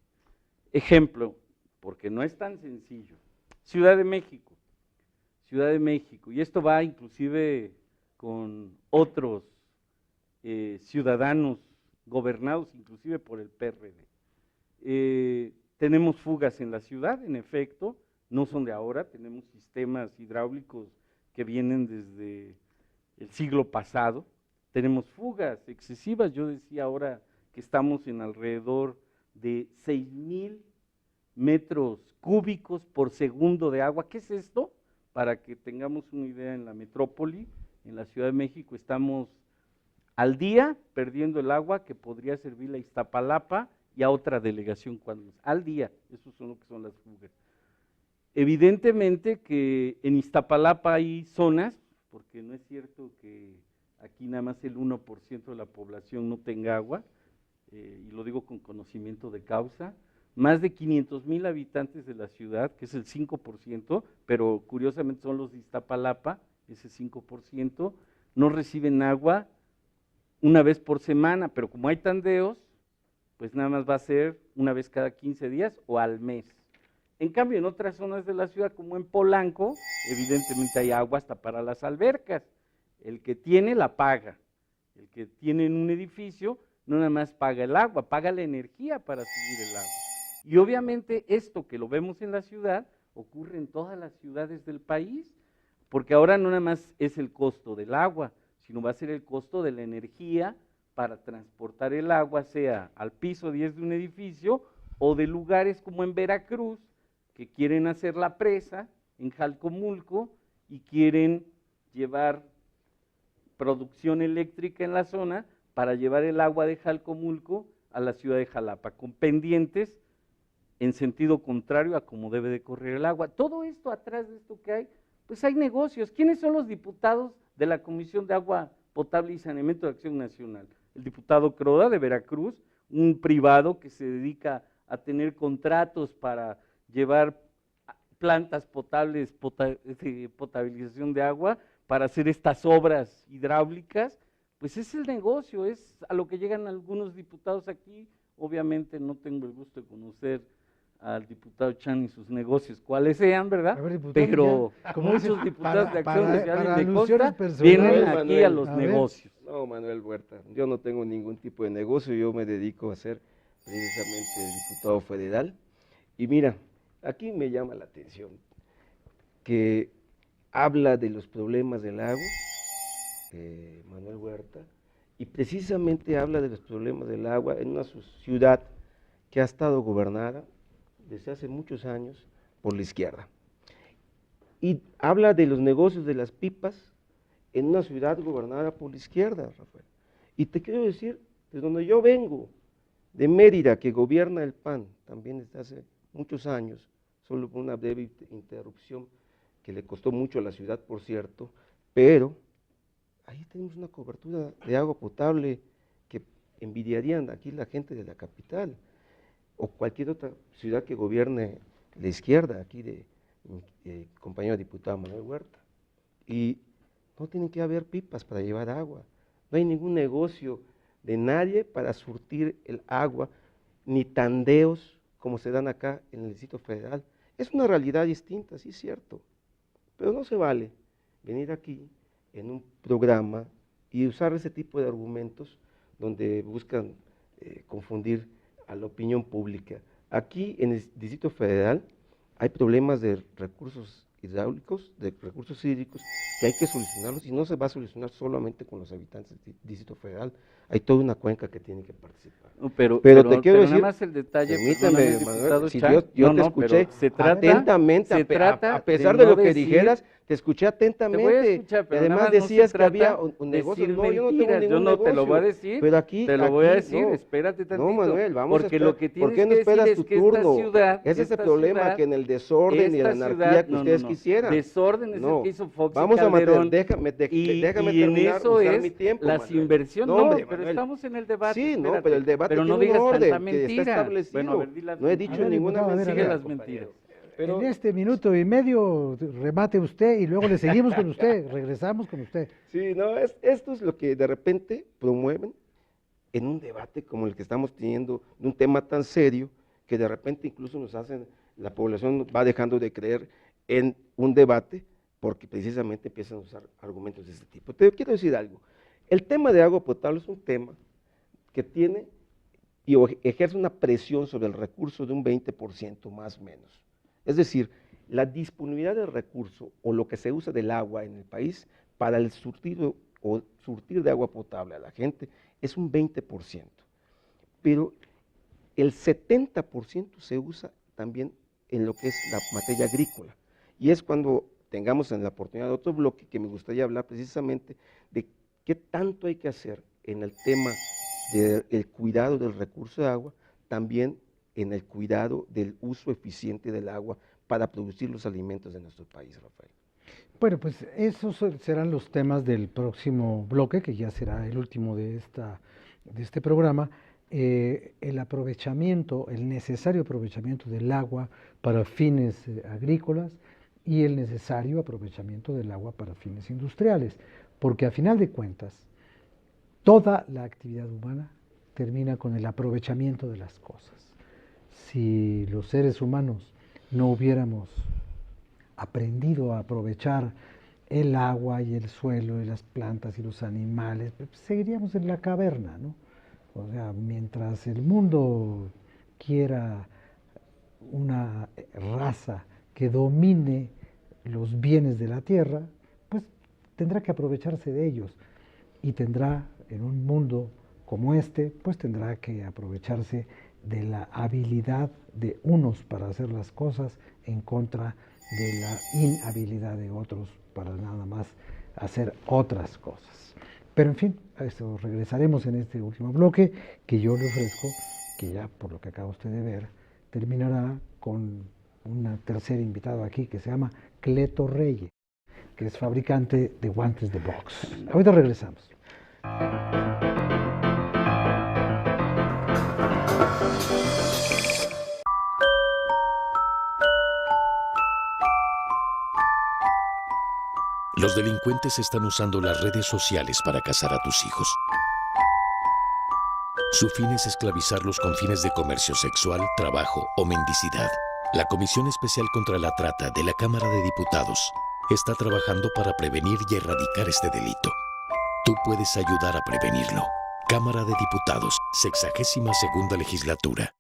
Ejemplo, porque no es tan sencillo, Ciudad de México, y esto va inclusive con otros ciudadanos gobernados inclusive por el PRD. Tenemos fugas en la ciudad, en efecto, no son de ahora, tenemos sistemas hidráulicos que vienen desde el siglo pasado, tenemos fugas excesivas, yo decía ahora que estamos en alrededor de 6,000 metros cúbicos por segundo de agua. ¿Qué es esto? Para que tengamos una idea, en la metrópoli, en la Ciudad de México, estamos al día perdiendo el agua que podría servir a Iztapalapa y a otra delegación, al día, eso son lo que son las fugas. Evidentemente que en Iztapalapa hay zonas, porque no es cierto que aquí nada más el 1% de la población no tenga agua, y lo digo con conocimiento de causa, más de 500,000 habitantes de la ciudad, que es el 5%, pero curiosamente son los de Iztapalapa, ese 5%, no reciben agua una vez por semana, pero como hay tandeos, pues nada más va a ser una vez cada 15 días o al mes. En cambio, en otras zonas de la ciudad, como en Polanco, evidentemente hay agua hasta para las albercas. El que tiene la paga, el que tiene en un edificio no nada más paga el agua, paga la energía para subir el agua. Y obviamente esto que lo vemos en la ciudad ocurre en todas las ciudades del país, porque ahora no nada más es el costo del agua, sino va a ser el costo de la energía para transportar el agua, sea al piso 10 de un edificio o de lugares como en Veracruz, que quieren hacer la presa en Jalcomulco y quieren llevar producción eléctrica en la zona para llevar el agua de Jalcomulco a la ciudad de Jalapa, con pendientes en sentido contrario a cómo debe de correr el agua. Todo esto, atrás de esto que hay, pues hay negocios. ¿Quiénes son los diputados de la Comisión de Agua Potable y Saneamiento de Acción Nacional? El diputado Croda de Veracruz, un privado que se dedica a tener contratos para llevar plantas potables, potabilización de agua, para hacer estas obras hidráulicas. Pues es el negocio, es a lo que llegan algunos diputados aquí. Obviamente no tengo el gusto de conocer al diputado Chan y sus negocios, cuáles sean, ¿verdad? Ver, diputado, Pero ya, como muchos diputados de Acción Nacional para y de alusiones Costa personales. vienen aquí Manuel, a los a ver. negocios. No, Manuel Huerta, yo no tengo ningún tipo de negocio, yo me dedico a ser precisamente diputado federal. Y mira, aquí me llama la atención que habla de los problemas del agua, Manuel Huerta, y precisamente habla de los problemas del agua en una ciudad que ha estado gobernada desde hace muchos años por la izquierda. Y habla de los negocios de las pipas en una ciudad gobernada por la izquierda, Rafael. Y te quiero decir, de donde yo vengo, de Mérida, que gobierna el PAN, también desde hace muchos años, solo por una breve interrupción que le costó mucho a la ciudad, por cierto, pero ahí tenemos una cobertura de agua potable que envidiarían aquí la gente de la capital, o cualquier otra ciudad que gobierne la izquierda, aquí de compañero diputado Manuel Huerta. Y no tienen que haber pipas para llevar agua, no hay ningún negocio de nadie para surtir el agua, ni tandeos como se dan acá en el Distrito Federal. Es una realidad distinta, sí es cierto, pero no se vale venir aquí en un programa y usar ese tipo de argumentos donde buscan confundir a la opinión pública. Aquí en el Distrito Federal hay problemas de recursos hidráulicos, de recursos hídricos, que hay que solucionarlos, y no se va a solucionar solamente con los habitantes del Distrito Federal, hay toda una cuenca que tiene que participar. No, pero te quiero decir, nada más el detalle, permíteme, perdóname, Manuel, diputado si Chan, yo te pero escuché se trata, atentamente, a pesar de no lo que decir, dijeras, te escuché te voy a atentamente, escuchar, pero y además nada más no decías se que había trata un de negocio, decir no, yo no tengo mentiras, ningún yo no te lo voy a negocio, decir, pero aquí, te lo voy a aquí, decir, no. espérate tantito, No, Manuel, vamos porque a lo que esperar. ¿Por tienes qué no que esperas decir tu es que esta turno? ciudad, Ese es el esta problema, ciudad, que en el desorden y la esta anarquía ciudad, que ustedes no. quisieran. Desorden es No. el que hizo Fox y Vamos a Calderón, déjame y terminar, en eso usar es mi tiempo, las Manuel. inversiones, No, hombre, pero Manuel. estamos en el debate, Sí, no, espérate, pero el debate pero no tiene un digas orden tanta que está mentira. establecido. Bueno, a ver, di las No he mentiras. dicho A ver, ninguna diputado, a ver, mentira. Sigue las compañero. mentiras. Pero, En este minuto y medio remate usted y luego le seguimos con usted, regresamos con usted. sí, no, esto es lo que de repente promueven en un debate como el que estamos teniendo, de un tema tan serio, que de repente incluso nos hacen, la población va dejando de creer en un debate, porque precisamente empiezan a usar argumentos de este tipo. Te quiero decir algo, el tema de agua potable es un tema que tiene y ejerce una presión sobre el recurso de un 20% más o menos. Es decir, la disponibilidad del recurso o lo que se usa del agua en el país para el surtir de agua potable a la gente es un 20%, pero el 70% se usa también en lo que es la materia agrícola, y es cuando tengamos en la oportunidad de otro bloque que me gustaría hablar precisamente de qué tanto hay que hacer en el tema del cuidado del recurso de agua, también en el cuidado del uso eficiente del agua para producir los alimentos de nuestro país, Rafael. Bueno, pues esos serán los temas del próximo bloque, que ya será el último de este programa. El aprovechamiento, el necesario aprovechamiento del agua para fines agrícolas y el necesario aprovechamiento del agua para fines industriales, porque a final de cuentas, toda la actividad humana termina con el aprovechamiento de las cosas. Si los seres humanos no hubiéramos aprendido a aprovechar el agua y el suelo y las plantas y los animales, pues seguiríamos en la caverna, ¿no? O sea, mientras el mundo quiera una raza que domine los bienes de la tierra, pues tendrá que aprovecharse de ellos, y tendrá, en un mundo como este, pues tendrá que aprovecharse de la habilidad de unos para hacer las cosas en contra de la inhabilidad de otros para nada más hacer otras cosas. Pero en fin, a esto regresaremos en este último bloque que yo le ofrezco, que ya por lo que acaba usted de ver, terminará con una tercera invitada aquí que se llama Cleto Reyes, que es fabricante de guantes de box. Ahorita regresamos. Los delincuentes están usando las redes sociales para cazar a tus hijos. Su fin es esclavizarlos con fines de comercio sexual, trabajo o mendicidad. La Comisión Especial contra la Trata de la Cámara de Diputados está trabajando para prevenir y erradicar este delito. Tú puedes ayudar a prevenirlo. Cámara de Diputados, 62ª Legislatura.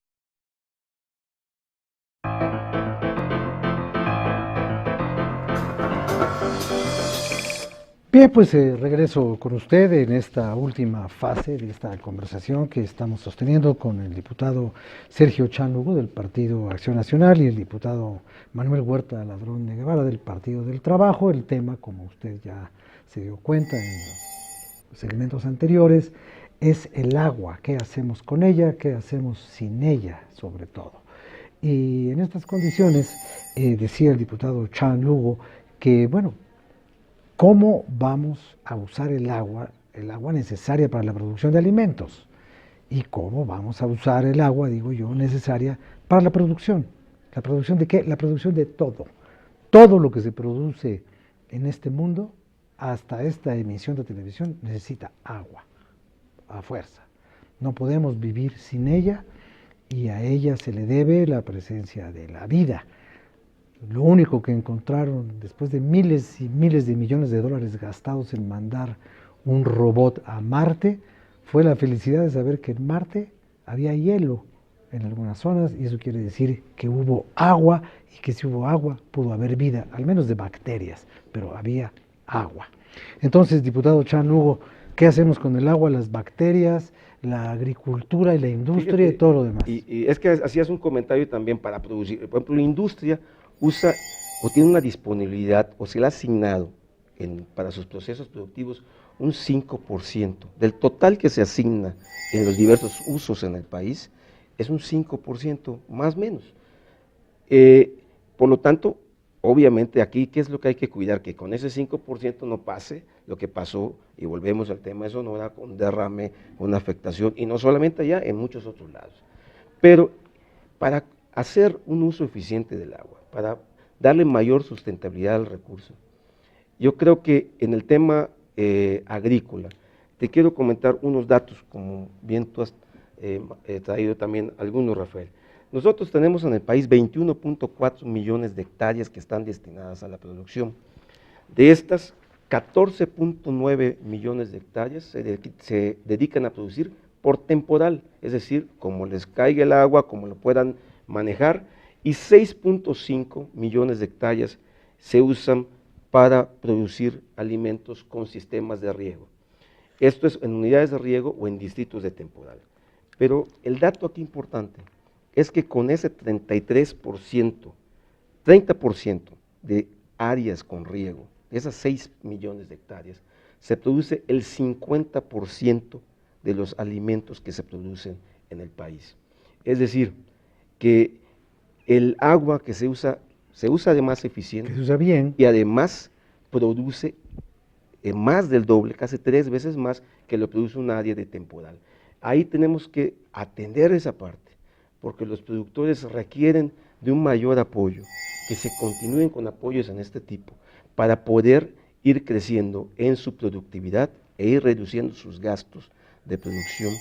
Bien, pues regreso con usted en esta última fase de esta conversación que estamos sosteniendo con el diputado Sergio Chan Lugo del Partido Acción Nacional y el diputado Manuel Huerta Ladrón de Guevara del Partido del Trabajo. El tema, como usted ya se dio cuenta en los segmentos anteriores, es el agua. ¿Qué hacemos con ella? ¿Qué hacemos sin ella, sobre todo? Y en estas condiciones, decía el diputado Chan Lugo que, bueno, ¿cómo vamos a usar el agua necesaria para la producción de alimentos? ¿Y cómo vamos a usar el agua, digo yo, necesaria para la producción? ¿La producción de qué? La producción de todo. Todo lo que se produce en este mundo, hasta esta emisión de televisión, necesita agua, a fuerza. No podemos vivir sin ella y a ella se le debe la presencia de la vida. Lo único que encontraron después de miles y miles de millones de dólares gastados en mandar un robot a Marte fue la felicidad de saber que en Marte había hielo en algunas zonas y eso quiere decir que hubo agua y que si hubo agua pudo haber vida, al menos de bacterias, pero había agua. Entonces, diputado Chan Lugo, ¿qué hacemos con el agua, las bacterias, la agricultura y la industria? Fíjate, y todo lo demás? Y es que hacías un comentario también para producir. Por ejemplo, la industria usa o tiene una disponibilidad o se le ha asignado para sus procesos productivos un 5%. Del total que se asigna en los diversos usos en el país, es un 5%, más o menos. Por lo tanto, obviamente aquí, ¿qué es lo que hay que cuidar? Que con ese 5% no pase lo que pasó, y volvemos al tema de Sonora, con derrame, con afectación, y no solamente allá, en muchos otros lados. Pero para hacer un uso eficiente del agua, para darle mayor sustentabilidad al recurso, yo creo que en el tema agrícola, te quiero comentar unos datos, como bien tú has traído también algunos, Rafael. Nosotros tenemos en el país 21.4 millones de hectáreas que están destinadas a la producción. De estas, 14.9 millones de hectáreas se dedican a producir por temporal, es decir, como les caiga el agua, como lo puedan manejar, y 6.5 millones de hectáreas se usan para producir alimentos con sistemas de riego. Esto es en unidades de riego o en distritos de temporal. Pero el dato aquí importante es que con ese 30% de áreas con riego, de esas 6 millones de hectáreas, se produce el 50% de los alimentos que se producen en el país. Es decir, que el agua que se usa además eficiente, que se usa bien, y además produce más del doble, casi 3 veces más que lo produce un área de temporal. Ahí tenemos que atender esa parte, porque los productores requieren de un mayor apoyo, que se continúen con apoyos en este tipo, para poder ir creciendo en su productividad e ir reduciendo sus gastos de producción,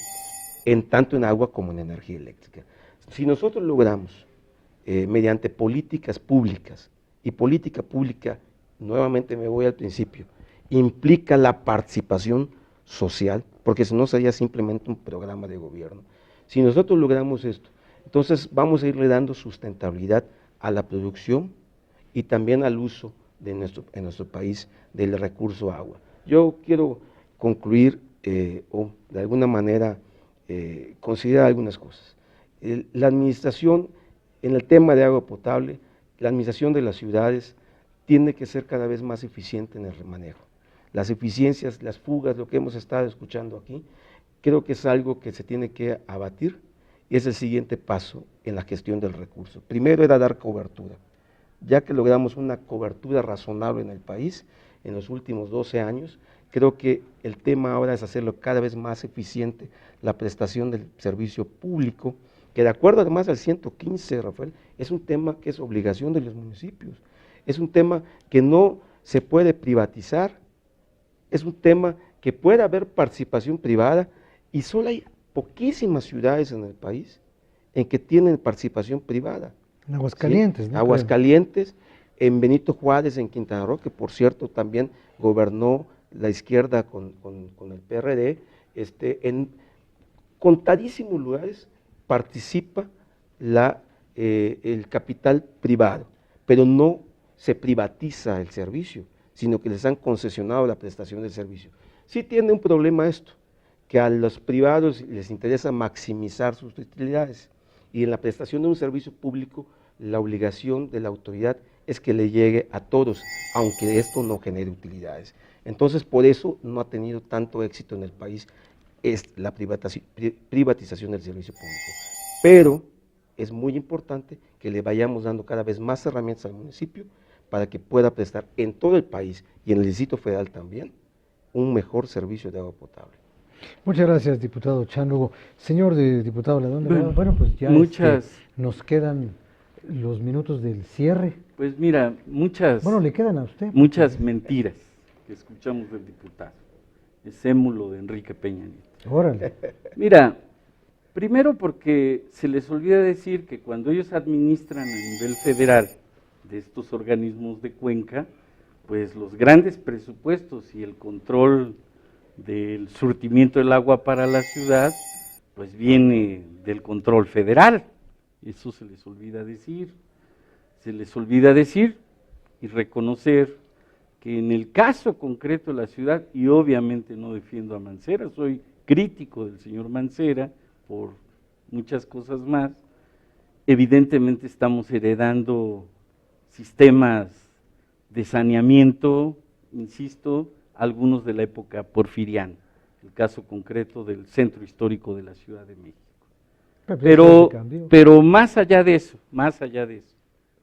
tanto en agua como en energía eléctrica. Si nosotros logramos, mediante políticas públicas, y política pública, nuevamente me voy al principio, implica la participación social, porque si no sería simplemente un programa de gobierno. Si nosotros logramos esto, entonces vamos a irle dando sustentabilidad a la producción y también al uso en nuestro país del recurso agua. Yo quiero concluir o de alguna manera considerar algunas cosas. La administración en el tema de agua potable, la administración de las ciudades tiene que ser cada vez más eficiente en el manejo. las eficiencias, las fugas, lo que hemos estado escuchando aquí, creo que es algo que se tiene que abatir y es el siguiente paso en la gestión del recurso. Primero era dar cobertura. Ya que logramos una cobertura razonable en el país en los últimos 12 años, creo que el tema ahora es hacerlo cada vez más eficiente, la prestación del servicio público, que de acuerdo además al 115, Rafael, es un tema que es obligación de los municipios, es un tema que no se puede privatizar, es un tema que puede haber participación privada y solo hay poquísimas ciudades en el país en que tienen participación privada. En Aguascalientes, ¿sí? ¿no? Aguascalientes, en Benito Juárez, en Quintana Roo, que por cierto también gobernó la izquierda con el PRD, en contadísimos lugares participa el capital privado, pero no se privatiza el servicio, sino que les han concesionado la prestación del servicio. Sí tiene un problema esto, que a los privados les interesa maximizar sus utilidades, y en la prestación de un servicio público, la obligación de la autoridad es que le llegue a todos, aunque esto no genere utilidades. Entonces, por eso no ha tenido tanto éxito en el país la privatización del servicio público. Pero es muy importante que le vayamos dando cada vez más herramientas al municipio para que pueda prestar en todo el país y en el Distrito Federal también un mejor servicio de agua potable. Muchas gracias, diputado Chánugo. Señor diputado Ladón, bueno, pues ya nos quedan los minutos del cierre. Pues mira, Bueno, le quedan a usted. muchas mentiras que escuchamos del diputado. Es émulo de Enrique Peña Nieto. Órale. Mira, primero porque se les olvida decir que cuando ellos administran a nivel federal de estos organismos de cuenca, pues los grandes presupuestos y el control del surtimiento del agua para la ciudad, pues viene del control federal. Eso se les olvida decir. Se les olvida decir y reconocer que en el caso concreto de la ciudad, y obviamente no defiendo a Mancera, soy crítico del señor Mancera por muchas cosas más, evidentemente estamos heredando sistemas de saneamiento, insisto, algunos de la época porfiriana, el caso concreto del centro histórico de la Ciudad de México. Pero más allá de eso,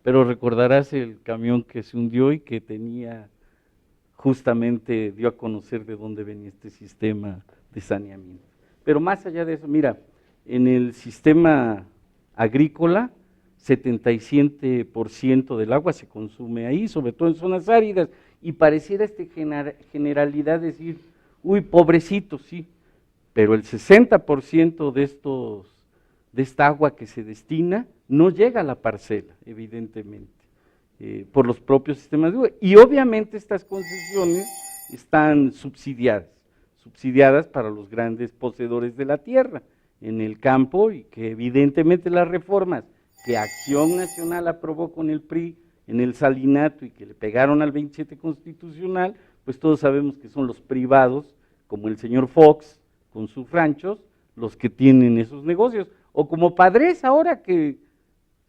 pero recordarás el camión que se hundió y que tenía, justamente dio a conocer de dónde venía este sistema de saneamiento. Pero más allá de eso, mira, en el sistema agrícola, 77% del agua se consume ahí, sobre todo en zonas áridas, y pareciera generalidad decir, uy, pobrecito, sí, pero el 60% de esta agua que se destina no llega a la parcela, evidentemente, por los propios sistemas de agua. Y obviamente estas concesiones están subsidiadas para los grandes poseedores de la tierra en el campo, y que evidentemente las reformas que Acción Nacional aprobó con el PRI en el salinato y que le pegaron al 27 constitucional, pues todos sabemos que son los privados, como el señor Fox con sus ranchos, los que tienen esos negocios, o como Padres ahora que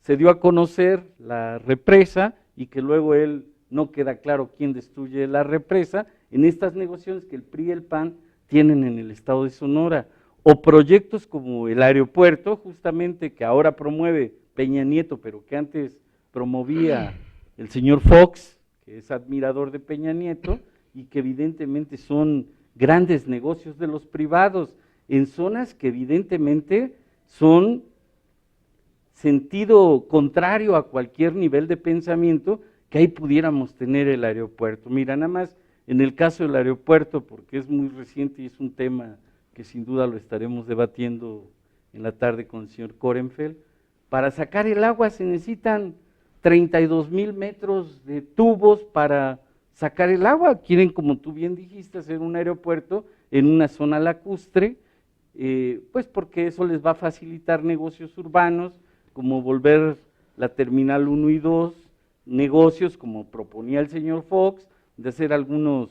se dio a conocer la represa y que luego él no queda claro quién destruye la represa, en estas negociaciones que el PRI y el PAN tienen en el estado de Sonora, o proyectos como el aeropuerto, justamente que ahora promueve Peña Nieto, pero que antes promovía el señor Fox, que es admirador de Peña Nieto, y que evidentemente son grandes negocios de los privados, en zonas que evidentemente son sentido contrario a cualquier nivel de pensamiento, que ahí pudiéramos tener el aeropuerto. Mira, nada más en el caso del aeropuerto, porque es muy reciente y es un tema que sin duda lo estaremos debatiendo en la tarde con el señor Korenfeld, para sacar el agua se necesitan 32,000 metros de tubos para sacar el agua. Quieren, como tú bien dijiste, hacer un aeropuerto en una zona lacustre, pues porque eso les va a facilitar negocios urbanos, como volver la Terminal 1 y 2, negocios como proponía el señor Fox, de hacer algunos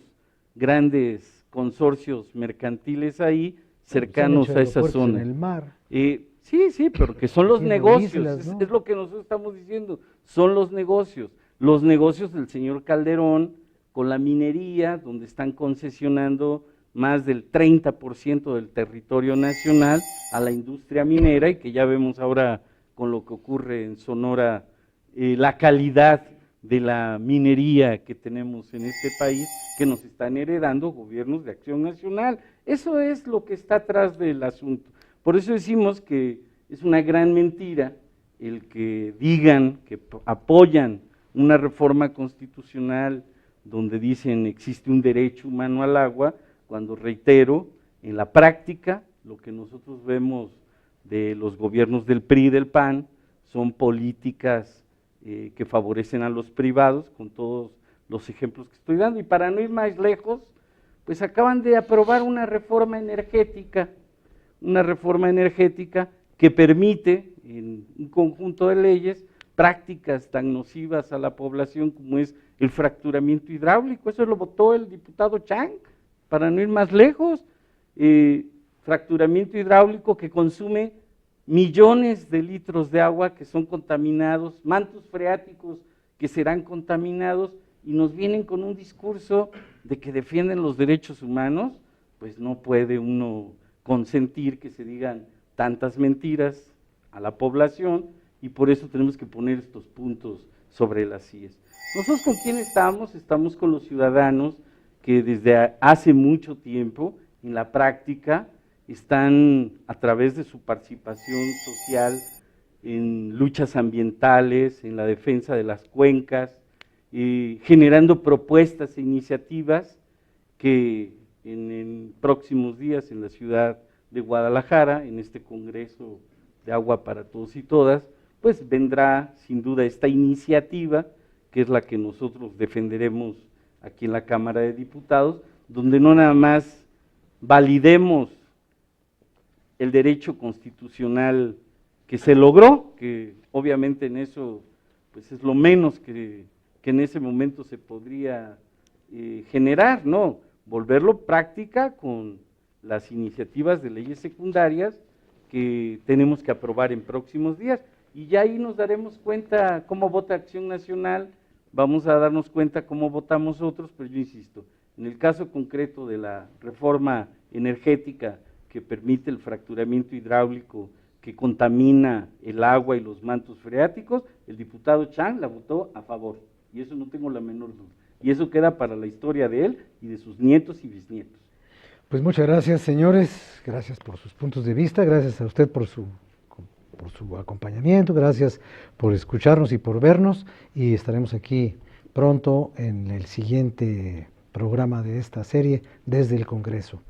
grandes consorcios mercantiles ahí, cercanos a esa zona. En el mar. Sí, pero que son los negocios, islas, ¿no? es lo que nosotros estamos diciendo, son los negocios del señor Calderón con la minería, donde están concesionando más del 30% del territorio nacional a la industria minera, y que ya vemos ahora con lo que ocurre en Sonora, la calidad de la minería que tenemos en este país, que nos están heredando gobiernos de Acción Nacional. Eso es lo que está atrás del asunto. Por eso decimos que es una gran mentira el que digan que apoyan una reforma constitucional donde dicen existe un derecho humano al agua, cuando, reitero, en la práctica lo que nosotros vemos de los gobiernos del PRI y del PAN son políticas que favorecen a los privados, con todos los ejemplos que estoy dando. Y para no ir más lejos, pues acaban de aprobar una reforma energética que permite, en un conjunto de leyes, prácticas tan nocivas a la población como es el fracturamiento hidráulico. Eso lo votó el diputado Chang, para no ir más lejos. Fracturamiento hidráulico que consume millones de litros de agua que son contaminados, mantos freáticos que serán contaminados, y nos vienen con un discurso de que defienden los derechos humanos. Pues no puede uno consentir que se digan tantas mentiras a la población, y por eso tenemos que poner estos puntos sobre las IES. ¿Nosotros con quién estamos? Estamos con los ciudadanos que desde hace mucho tiempo, en la práctica, están a través de su participación social en luchas ambientales, en la defensa de las cuencas, generando propuestas e iniciativas que en próximos días en la ciudad de Guadalajara, en este Congreso de Agua para Todos y Todas, pues vendrá sin duda esta iniciativa, que es la que nosotros defenderemos aquí en la Cámara de Diputados, donde no nada más validemos el derecho constitucional que se logró, que obviamente en eso pues es lo menos que en ese momento se podría generar, ¿no? Volverlo práctica con las iniciativas de leyes secundarias que tenemos que aprobar en próximos días, y ya ahí nos daremos cuenta cómo vota Acción Nacional, vamos a darnos cuenta cómo votamos otros, pero yo insisto, en el caso concreto de la reforma energética que permite el fracturamiento hidráulico que contamina el agua y los mantos freáticos, el diputado Chang la votó a favor, y eso no tengo la menor duda, y eso queda para la historia de él y de sus nietos y bisnietos. Pues muchas gracias, señores, gracias por sus puntos de vista, gracias a usted por su acompañamiento, gracias por escucharnos y por vernos, y estaremos aquí pronto en el siguiente programa de esta serie desde el Congreso.